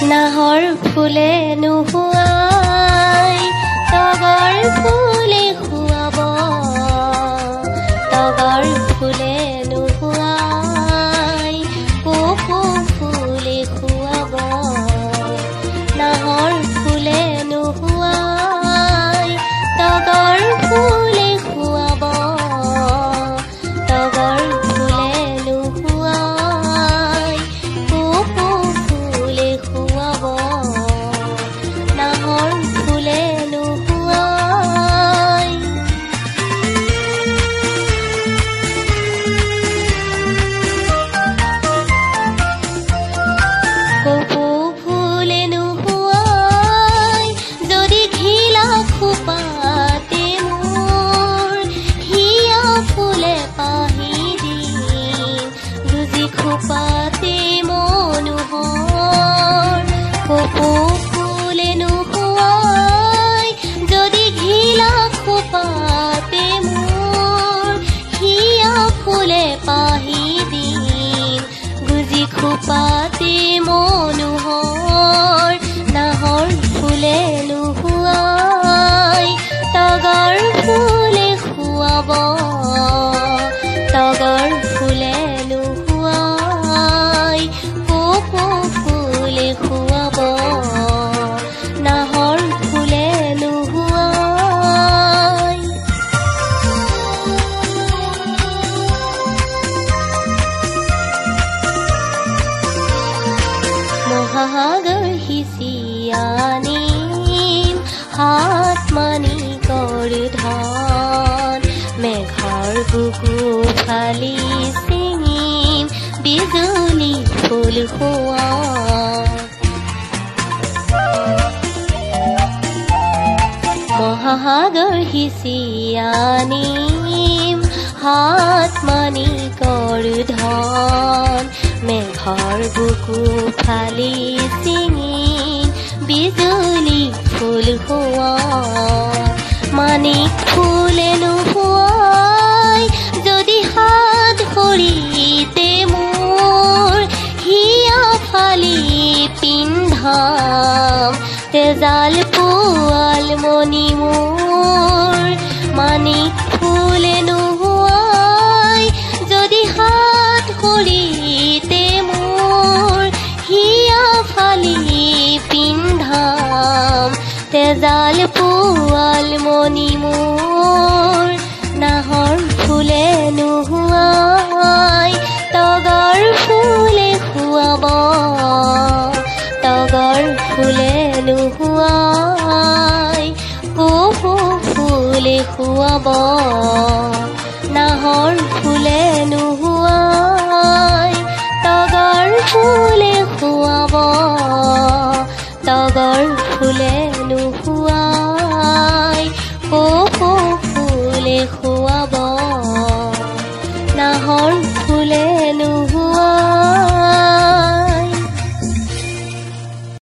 নাহৰ ফুলে নুশুৱাই তগৰ ফুলে খুৱাব তগৰ ফুলে নুশুৱাই কপৌ ফুলে খুৱাব নাহৰ ফুলে নুশুৱাই তগৰ ফুলে খুৱাব তগৰ ফুলে নুশুৱাই কপৌ ফুলে খুৱাব নাহৰ ফুলে নুশুৱাই কপৌ ফুলে নুশুৱাই যদি ঘিলা খোপাতে মোৰ হিয়া ফুলে পাহি দিম গুজি খোপাতে মনোহৰ কপৌ ফুলে নুশুৱাই যদি ঘিলা খোপাতে মোৰ হিয়া ফুলে পাহি দিম গুজি খোপাতে মনোহৰ নাহৰ ফুলে নুশুৱাই তগৰ ফুলে খুৱাব তগৰ ফুলে নুশুৱাই কপৌ ফুলে খুৱাব নাহৰ ফুলে নুশুৱাই মহাসাগৰ সিঁচি আনিম হাত মানি কৰ ধন মেঘৰ বুকু ফালি ছিঙিম বিজুলী ফুল খুৱাম মহাসাগৰ সিঁচি আনিম হাত মানি কৰ ধন মেঘৰ বুকু ফালি ছিঙিম বিজুলী ফুল খুৱাম মানিক ফুলে নুশুৱাই যদি হাত খৰিতে মোৰ হিয়া ফালি পিন্ধাম তেজাল পোৱাল মণি মোৰ মানিক ফুলে নুশুৱাই যদি হাত খৰিতে মোৰ হিয়া ফালি পিন্ধাম তেজাল পোৱাল মণি মোৰ নাহৰ ফুলে নুশুৱাই তগৰ ফুলে খুৱাব তগৰ ফুলে নুশুৱাই কপৌ ফুলে খুৱাব নাহৰ ফুলে নুশুৱাই তগৰ ফুলে খুৱাব তগৰ ফুলে নুশুৱাই কপৌ ফুলে খুৱাব